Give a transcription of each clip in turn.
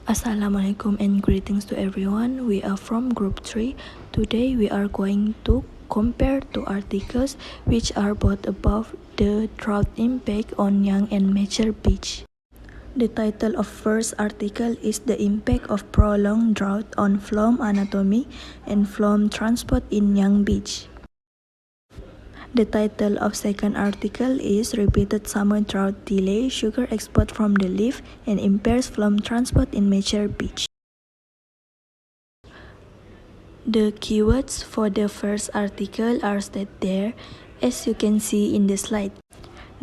Assalamualaikum and greetings to everyone. We are from group 3. Today we are going to compare two articles which are both about the drought impact on young and mature beach. The title of first article is The Impact of Prolonged Drought on Phloem Anatomy and Phloem Transport in Young Beach. The title of second article is Repeated Summer Drought Delay Sugar Export from the Leaf and Impairs Phloem Transport in Mature Beach. The keywords for the first article are stated there, as you can see in the slide.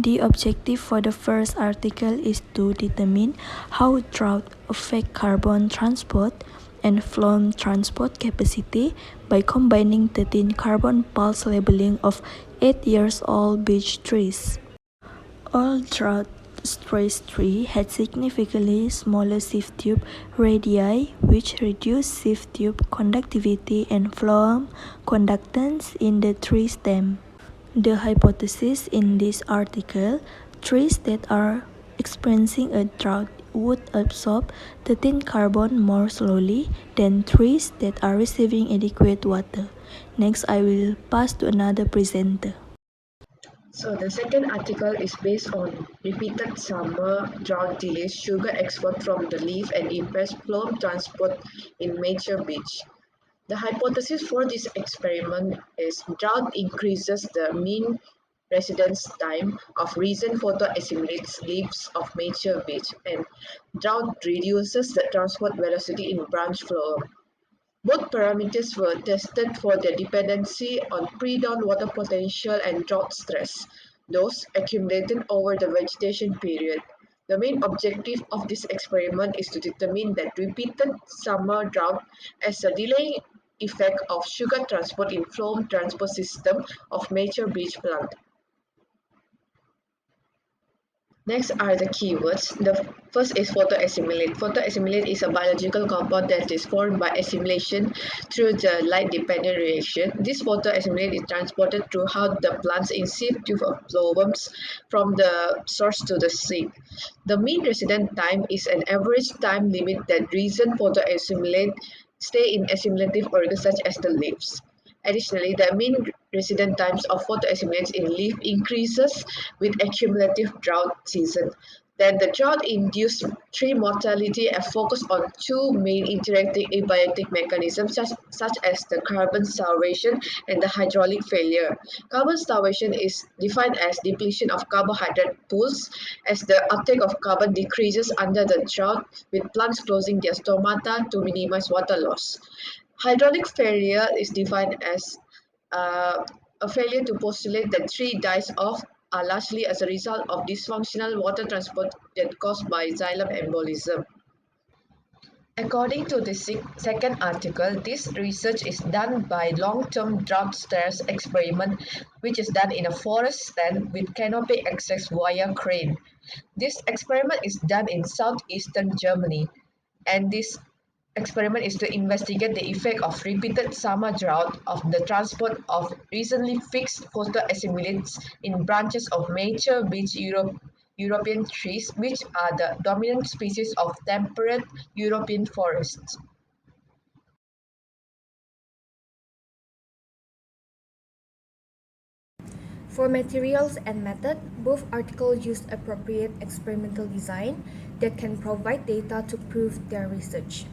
The objective for the first article is to determine how drought affect carbon transport and phloem transport capacity by combining 13 carbon pulse labeling of 8 years old beech trees. All drought stress trees had significantly smaller sieve tube radii, which reduced sieve tube conductivity and phloem conductance in the tree stem. The hypothesis in this article: trees that are experiencing a drought would absorb 13 carbon more slowly than trees that are receiving adequate water. Next, I will pass to another presenter. So the second article is based on repeated summer drought delays sugar export from the leaf and impairs phloem transport in mature beach. The hypothesis for this experiment is drought increases the mean residence time of recent photoassimilates leaves of mature beech, and drought reduces the transport velocity in branch phloem. Both parameters were tested for their dependency on pre-dawn water potential and drought stress, those accumulated over the vegetation period. The main objective of this experiment is to determine that repeated summer drought as a delaying effect of sugar transport in phloem transport system of mature beech plant. Next are the keywords. The first is photoassimilate. Photoassimilate is a biological compound that is formed by assimilation through the light-dependent reaction. This photoassimilate is transported throughout the plant's in situ of phloems from the source to the seed. The mean resident time is an average time limit that reason photoassimilate stay in assimilative organs such as the leaves. Additionally, the mean resident times of photoassimilates in leaf increases with accumulative drought season. Then the drought-induced tree mortality are focused on two main interacting abiotic mechanisms such as the carbon starvation and the hydraulic failure. Carbon starvation is defined as depletion of carbohydrate pools as the uptake of carbon decreases under the drought, with plants closing their stomata to minimize water loss. Hydraulic failure is defined as a failure to postulate that tree dies off are largely as a result of dysfunctional water transport that caused by xylem embolism. According to the second article, this research is done by long-term drought stress experiment, which is done in a forest stand with canopy access via crane. This experiment is done in southeastern Germany, and this experiment is to investigate the effect of repeated summer drought of the transport of recently fixed photoassimilates in branches of mature beech European trees, which are the dominant species of temperate European forests. For materials and method, both articles used appropriate experimental design that can provide data to prove their research.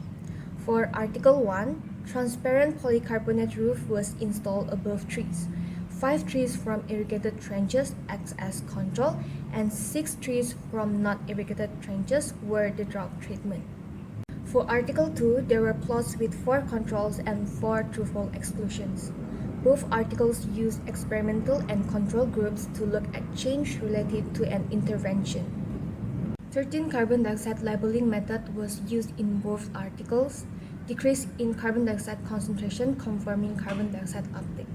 For Article 1, transparent polycarbonate roof was installed above trees. 5 trees from irrigated trenches act as control, and 6 trees from not irrigated trenches were the drought treatment. For Article 2, there were plots with 4 controls and 4 truthful exclusions. Both articles used experimental and control groups to look at change related to an intervention. 13 carbon dioxide labeling method was used in both articles. Decrease in carbon dioxide concentration confirming carbon dioxide uptake.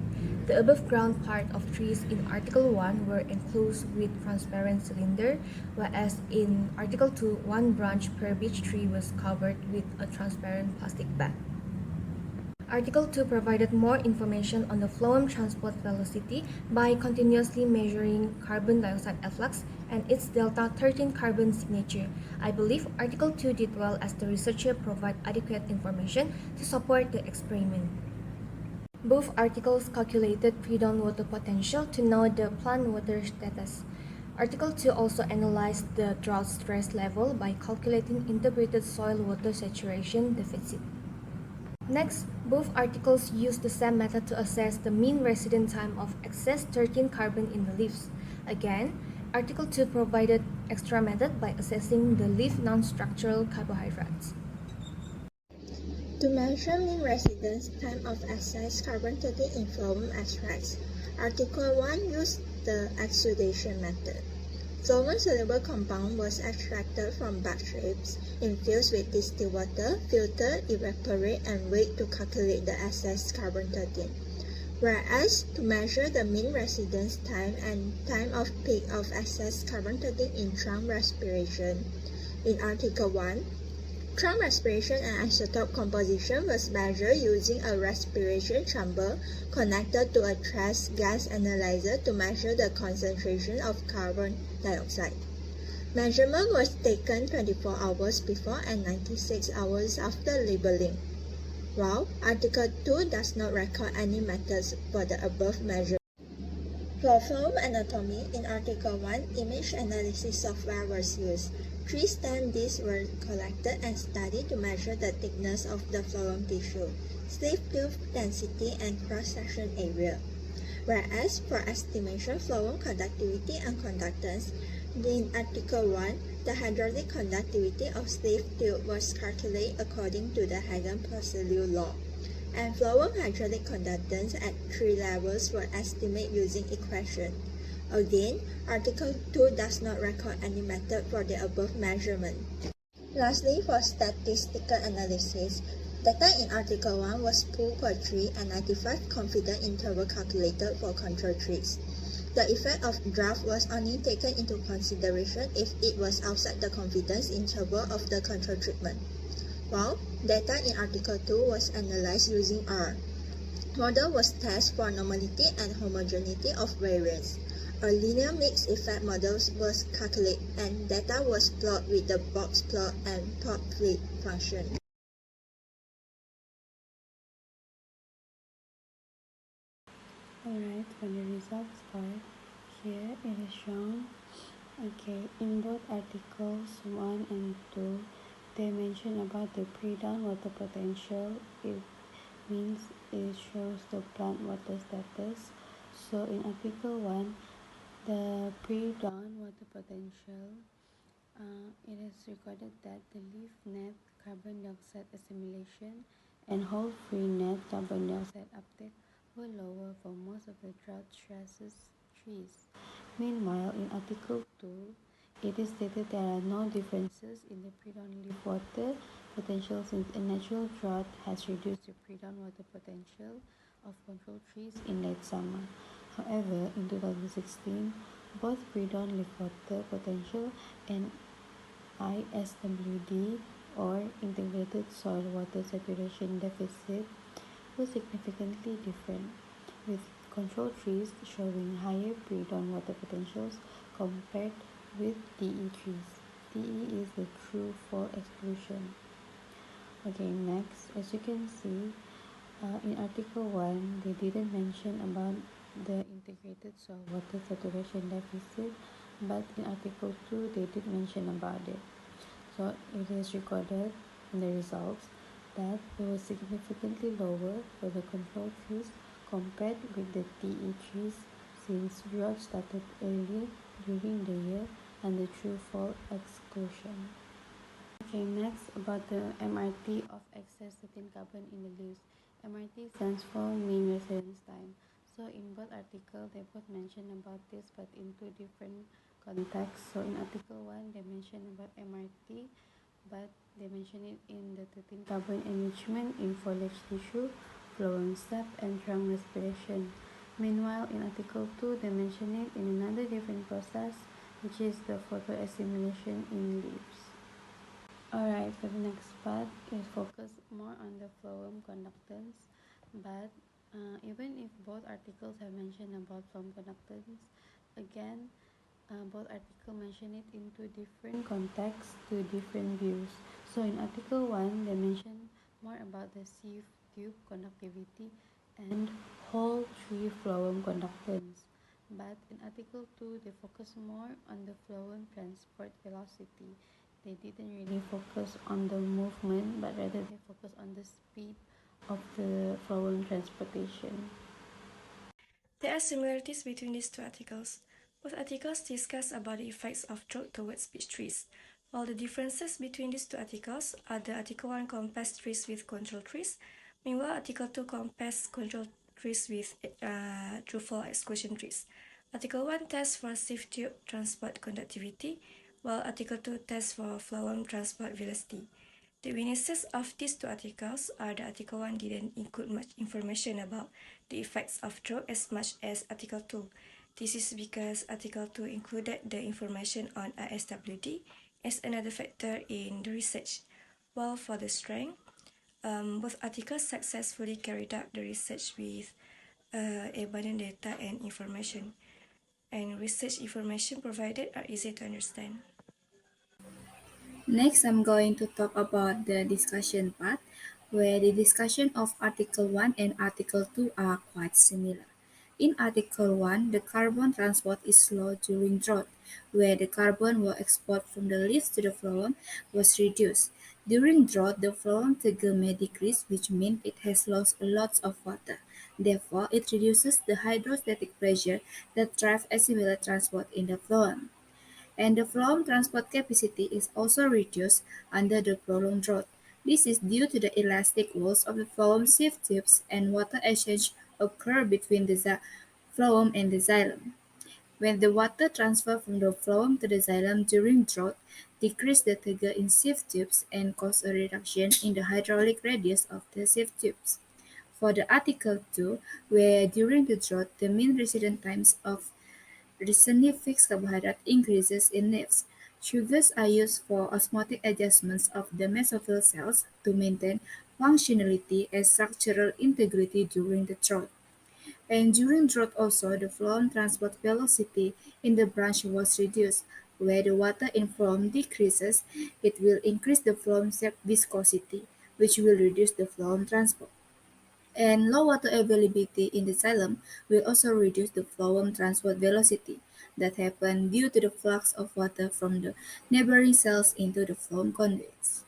The above ground part of trees in Article 1 were enclosed with transparent cylinder, whereas in Article 2, one branch per beech tree was covered with a transparent plastic bag. Article 2 provided more information on the phloem transport velocity by continuously measuring carbon dioxide efflux and its delta 13 carbon signature. I believe Article 2 did well as the researcher provided adequate information to support the experiment. Both articles calculated pre-dawn water potential to know the plant water status. Article 2 also analyzed the drought stress level by calculating integrated soil water saturation deficit. Next, both articles used the same method to assess the mean resident time of excess 13 carbon in the leaves. Again, Article 2 provided extra method by assessing the leaf non-structural carbohydrates. To measure mean residence time of excess carbon-13 in phloem extracts, Article 1 used the exudation method. Phloem-soluble compound was extracted from bud strips infused with distilled water, filtered, evaporate, and weighed to calculate the excess carbon-13. Whereas, to measure the mean residence time and time of peak of excess carbon-13 in trunk respiration, in Article 1, trunk respiration and isotope composition was measured using a respiration chamber connected to a trace gas analyzer to measure the concentration of carbon dioxide. Measurement was taken 24 hours before and 96 hours after labeling. While Article 2 does not record any methods for the above measure. For phloem anatomy, in Article 1, image analysis software was used. 3 stem discs were collected and studied to measure the thickness of the phloem tissue, sleeve tube density, and cross-section area. Whereas, for estimation phloem conductivity and conductance, in Article 1, the hydraulic conductivity of sleeve tube was calculated according to the Hagen-Poiseuille law, and phloem hydraulic conductance at 3 levels were estimated using equation. Again, Article 2 does not record any method for the above measurement. Lastly, for statistical analysis, data in Article 1 was pooled per tree and 95 confidence interval calculated for control trees. The effect of drought was only taken into consideration if it was outside the confidence interval of the control treatment. While data in Article 2 was analyzed using R. Model was tested for normality and homogeneity of variance. A linear mixed effect model was calculated and data was plotted with the box plot and plot split function. Alright, for the results part, here it is shown. Okay, in both articles 1 and 2, they mention about the pre-dawn water potential. It means it shows the plant water status. So in article 1, the pre-dawn water potential, it is recorded that the leaf net carbon dioxide assimilation and whole free net carbon dioxide uptake were lower for most of the drought stresses trees. Meanwhile, in Article 2, it is stated there are no differences in the pre-dawn leaf water potential since a natural drought has reduced the pre-dawn water potential of control trees in late summer. However, in 2016, both pre-dawn leaf water potential and ISWD or integrated soil water saturation deficit were significantly different, with control trees showing higher pre-dawn water potentials compared with DE trees. DE is the true fall exclusion. Okay, next, as you can see, in Article 1, they didn't mention about the integrated soil water saturation deficit, but in Article 2, they did mention about it. So it is recorded in the results that it was significantly lower for the control trees compared with the TE trees since drought started earlier during the year and the true fall exclusion. Okay, next about the MRT of excess 13 carbon in the leaves. MRT stands for mean residence time. So in both articles, they both mention about this but in two different contexts. So in article 1, they mention about MRT, but they mention it in the 13 carbon enrichment in foliage tissue, phloem step, and trunk respiration. Meanwhile, in article 2, they mention it in another different process, which is the photoassimilation in leaves. Alright, for the next part, it focus more on the phloem conductance. But even if both articles have mentioned about phloem conductance, again, both articles mention it in two different contexts, two different views. So in article 1, they mention more about the sieve tube conductivity and whole tree phloem conductance. But in article 2, they focus more on the phloem transport velocity. They didn't really focus on the movement, but rather they focus on the speed of the phloem transportation. There are similarities between these two articles. Both articles discuss about the effects of drought towards beech trees, while the differences between these two articles are the Article 1 compares trees with control trees, meanwhile Article 2 compares control trees with true fall exclusion trees. Article 1 tests for sieve tube transport conductivity, while Article 2 tests for phloem transport velocity. The weaknesses of these two articles are that Article 1 didn't include much information about the effects of drought as much as Article 2. This is because Article 2 included the information on ISWD as another factor in the research, while for the strength, both articles successfully carried out the research with abundant data and information, and research information provided are easy to understand. Next, I'm going to talk about the discussion part, where the discussion of Article 1 and Article 2 are quite similar. In Article 1, the carbon transport is slow during drought, where the carbon will export from the leaves to the phloem was reduced. During drought, the phloem figure may decrease, which means it has lost lots of water. Therefore, it reduces the hydrostatic pressure that drives assimilate transport in the phloem. And the phloem transport capacity is also reduced under the prolonged drought. This is due to the elastic walls of the phloem sieve tubes and water exchange occur between the phloem and the xylem. When the water transfer from the phloem to the xylem during drought, decrease the turgor in sieve tubes and cause a reduction in the hydraulic radius of the sieve tubes. For the Article 2, where during the drought the mean residence times of recently fixed carbohydrate increases in leaves. Sugars are used for osmotic adjustments of the mesophyll cells to maintain functionality and structural integrity during the drought. And during drought also, the phloem transport velocity in the branch was reduced. Where the water in phloem decreases, it will increase the phloem viscosity, which will reduce the phloem transport. And low water availability in the xylem will also reduce the phloem transport velocity that happen due to the flux of water from the neighboring cells into the phloem conduits.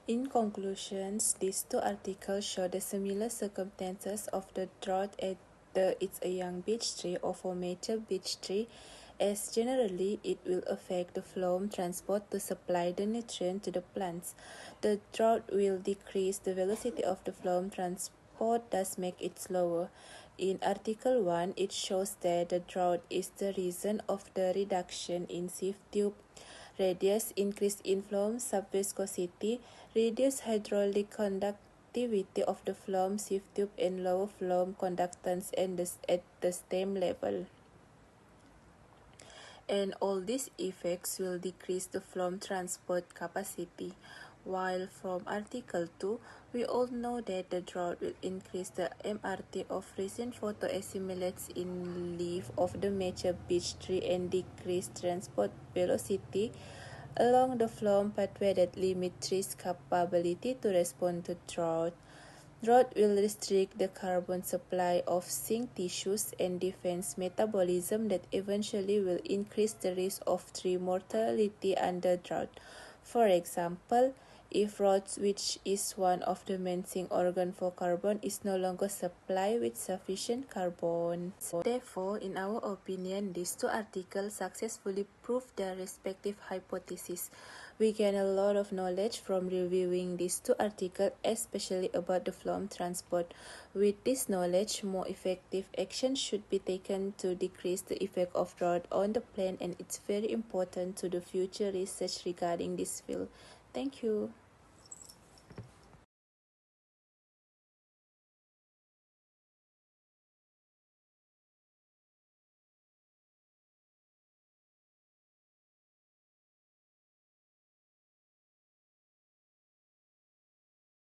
In conclusions, these two articles show the similar circumstances of the drought at it's a young beech tree or for mature beech tree, as generally it will affect the phloem transport to supply the nutrient to the plants. The drought will decrease the velocity of the phloem transport, thus make it slower. In Article 1, it shows that the drought is the reason of the reduction in sieve tube radius, increased inflow, subviscosity, reduced hydraulic conductivity of the phloem sieve tube, and lower phloem conductance at the stem level. And all these effects will decrease the phloem transport capacity. While from Article 2, we all know that the drought will increase the MRT of recent photoassimilates in leaf of the mature beech tree and decrease transport velocity along the phloem pathway that limit trees' capability to respond to drought. Drought will restrict the carbon supply of zinc tissues and defense metabolism that eventually will increase the risk of tree mortality under drought. For example, if roots, which is one of the main zinc organ for carbon, is no longer supplied with sufficient carbon. Therefore, in our opinion, these two articles successfully prove their respective hypotheses. We gain a lot of knowledge from reviewing these two articles, especially about the phloem transport. With this knowledge, more effective action should be taken to decrease the effect of drought on the plant, and it's very important to the future research regarding this field. Thank you.